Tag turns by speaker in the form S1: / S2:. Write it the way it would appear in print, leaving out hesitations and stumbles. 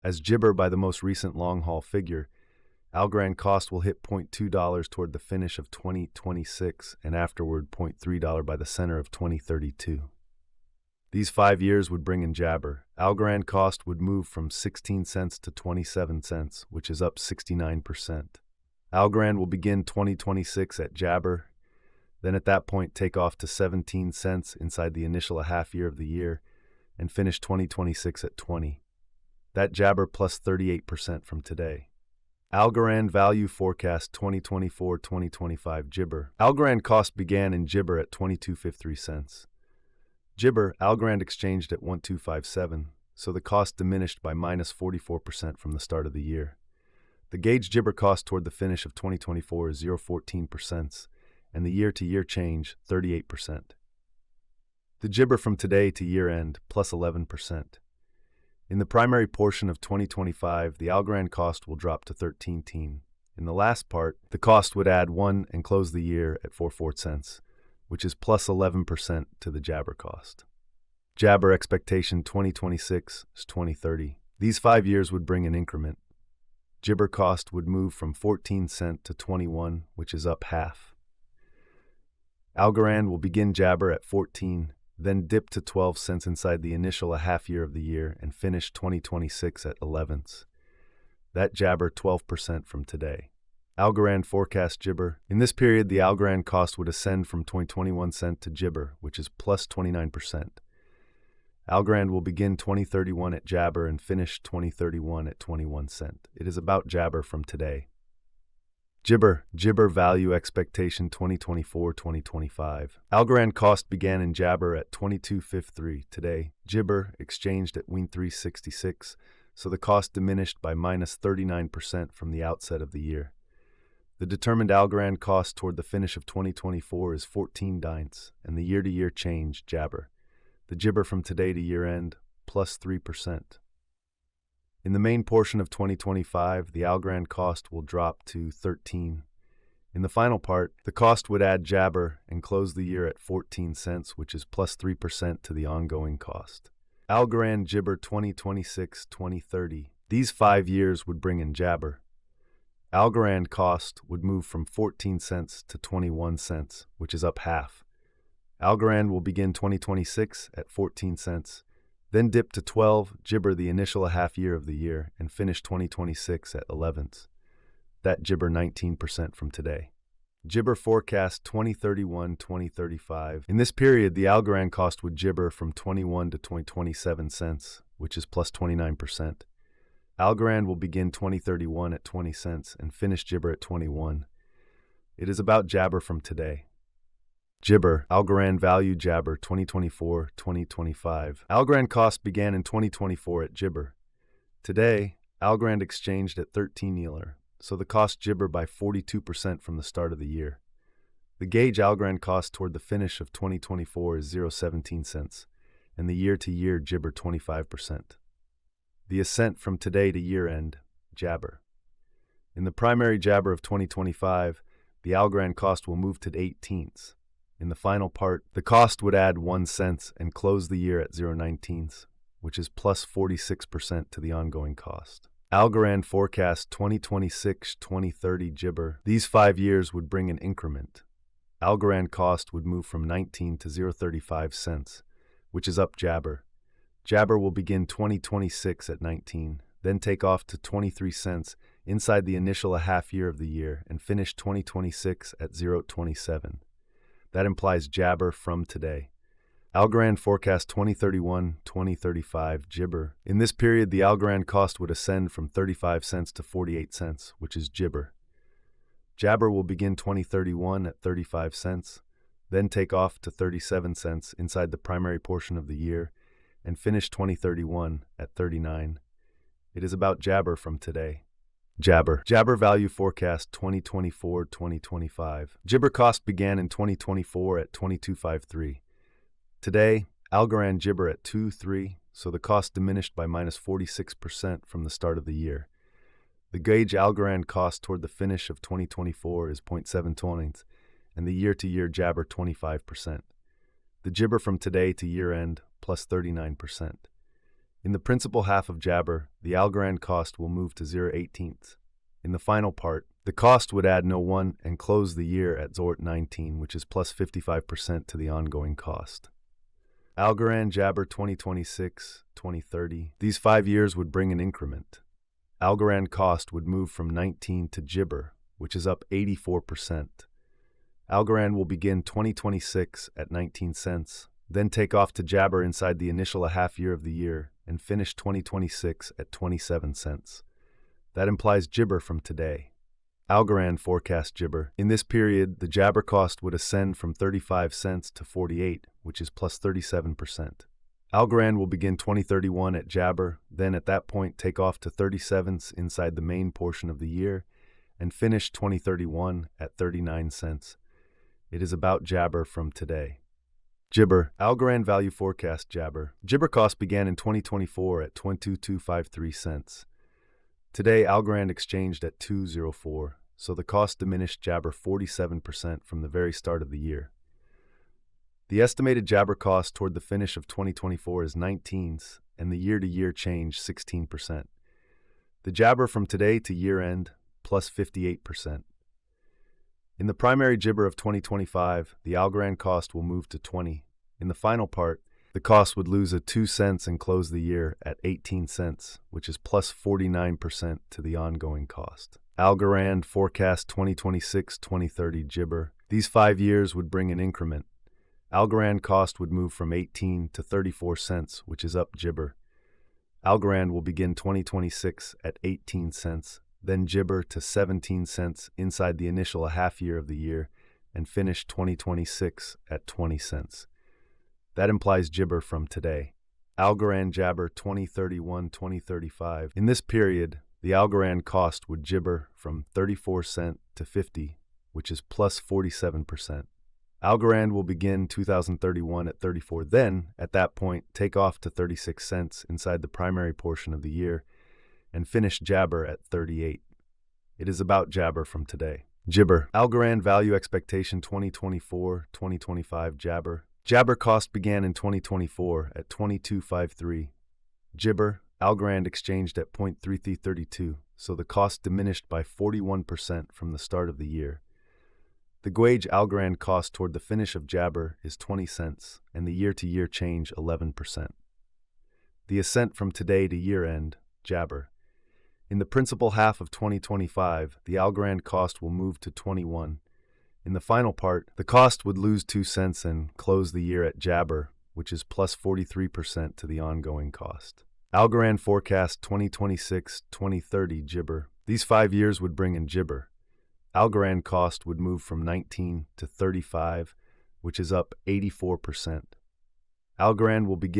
S1: As gibber by the most recent long-haul figure, Algorand cost will hit $0.2 toward the finish of 2026 and afterward $0.3 by the center of 2032. These 5 years would bring in jabber. Algorand cost would move from 16 cents to 27 cents, which is up 69%. Algorand will begin 2026 at jabber, then at that point take off to 17 cents inside the initial half year of the year, and finish 2026 at 20. That jabber plus 38% from today. Algorand value forecast 2024-2025 gibber. Algorand cost began in gibber at 22.53 cents. Gibber, Algorand exchanged at 1257, so the cost diminished by minus 44% from the start of the year. The gauge gibber cost toward the finish of 2024 is 0.14%, and the year-to-year change 38%. The gibber from today to year-end plus 11%. In the primary portion of 2025, the Algorand cost will drop to 13.10. In the last part, the cost would add 1 and close the year at 44 cents, which is plus 11% to the jabber cost. Jabber expectation 2026 is 2030. These 5 years would bring an increment. Gibber cost would move from 14 cent to 21, which is up half. Algorand will begin jabber at 14, then dip to 12 cents inside the initial half year of the year and finish 2026 at 11ths. That jabber 12% from today. Algorand forecast gibber. In this period, the Algorand cost would ascend from 21 cent to gibber, which is plus 29%. Algorand will begin 2031 at jabber and finish 2031 at 21 cent. It is about jabber from today. Gibber value expectation 2024-2025. Algorand cost began in jabber at 22.53 today. Gibber exchanged at 366, so the cost diminished by minus 39% from the outset of the year. The determined Algorand cost toward the finish of 2024 is 14 dints, and the year-to-year change jabber. The gibber from today to year-end plus 3%. In the main portion of 2025, the Algorand cost will drop to 13. In the final part, the cost would add jabber and close the year at 14 cents, which is plus 3% to the ongoing cost. Algorand gibber 2026-2030. These 5 years would bring in jabber. Algorand cost would move from 14 cents to 21 cents, which is up half. Algorand will begin 2026 at 14 cents. Then dip to 12, gibber the initial half year of the year, and finish 2026 at 11ths. That gibber 19% from today. Gibber forecast 2031-2035. In this period, the Algorand cost would gibber from 21 to 27 cents, which is plus 29%. Algorand will begin 2031 at 20 cents and finish gibber at 21. It is about jabber from today. Gibber, Algorand value jabber 2024-2025. Algorand cost began in 2024 at gibber. Today, Algorand exchanged at 13 Ealer, so the cost gibber by 42% from the start of the year. The gauge Algorand cost toward the finish of 2024 is 0.17 cents, and the year-to-year gibber 25%. The ascent from today to year-end, jabber. In the primary jabber of 2025, the Algorand cost will move to 18ths. In the final part, the cost would add 1 cent and close the year at 0.19, which is plus 46% to the ongoing cost. Algorand forecast 2026-2030 gibber. These 5 years would bring an increment. Algorand cost would move from 19 to 0.35 cents, which is up jabber. Jabber will begin 2026 at 19, then take off to 23 cents inside the initial half year of the year and finish 2026 at 0.27. That implies jabber from today. Algorand forecast 2031-2035 gibber. In this period, the Algorand cost would ascend from 35 cents to 48 cents, which is gibber. Jabber will begin 2031 at 35 cents, then take off to 37 cents inside the primary portion of the year, and finish 2031 at 39. It is about jabber from today. Jabber value forecast 2024-2025. Gibber cost began in 2024 at 22.53. Today, Algorand gibber at 2.3, so the cost diminished by minus 46% from the start of the year. The gauge Algorand cost toward the finish of 2024 is 0.720, and the year-to-year jabber 25%. The gibber from today to year-end plus 39%. In the principal half of Jabber, the Algorand cost will move to 0.18. In the final part, the cost would add no 1 and close the year at 0.19, which is plus 55% to the ongoing cost. Algorand Jabber 2026-2030. These 5 years would bring an increment. Algorand cost would move from 19 to Jibber, which is up 84%. Algorand will begin 2026 at 19 cents, then take off to Jabber inside the initial half year of the year, and finish 2026 at 27 cents. That implies Jibber from today. Algorand forecast Jibber. In this period, the Jabber cost would ascend from 35 cents to 48, which is plus 37%. Algorand will begin 2031 at Jabber, then at that point take off to 30 cents inside the main portion of the year, and finish 2031 at 39 cents. It is about Jabber from today. Jibber. Algorand value forecast Jabber. Jibber cost began in 2024 at 22.253 cents. Today, Algorand exchanged at 2.04, so the cost diminished Jabber 47% from the very start of the year. The estimated Jabber cost toward the finish of 2024 is 19s, and the year-to-year change 16%. The Jabber from today to year-end, plus 58%. In the primary Jibber of 2025, the Algorand cost will move to 20. In the final part, the cost would lose a 2 cents and close the year at 18 cents, which is plus 49% to the ongoing cost. Algorand forecast 2026-2030 Jibber. These 5 years would bring an increment. Algorand cost would move from 18 to 34 cents, which is up Jibber. Algorand will begin 2026 at 18 cents, then Jibber to 17 cents inside the initial half year of the year, and finish 2026 at 20 cents. That implies Jibber from today. Algorand Jabber 2031-2035. In this period, the Algorand cost would Jibber from 34 cent to 50, which is plus 47%. Algorand will begin 2031 at 34, then, at that point, take off to 36 cents inside the primary portion of the year, and finish Jabber at 38. It is about Jabber from today. Jibber. Algorand value expectation 2024-2025 Jabber. Jabber cost began in 2024 at 22.53. Jibber. Algorand exchanged at 0.3332, so the cost diminished by 41% from the start of the year. The gauge Algorand cost toward the finish of Jabber is 20 cents, and the year-to-year change 11%. The ascent from today to year-end, Jabber. In the principal half of 2025, the Algorand cost will move to 21. In the final part, the cost would lose 2 cents and close the year at Jabber, which is plus 43% to the ongoing cost. Algorand forecast 2026-2030 Jibber. These 5 years would bring in Jibber. Algorand cost would move from 19 to 35, which is up 84%. Algorand will begin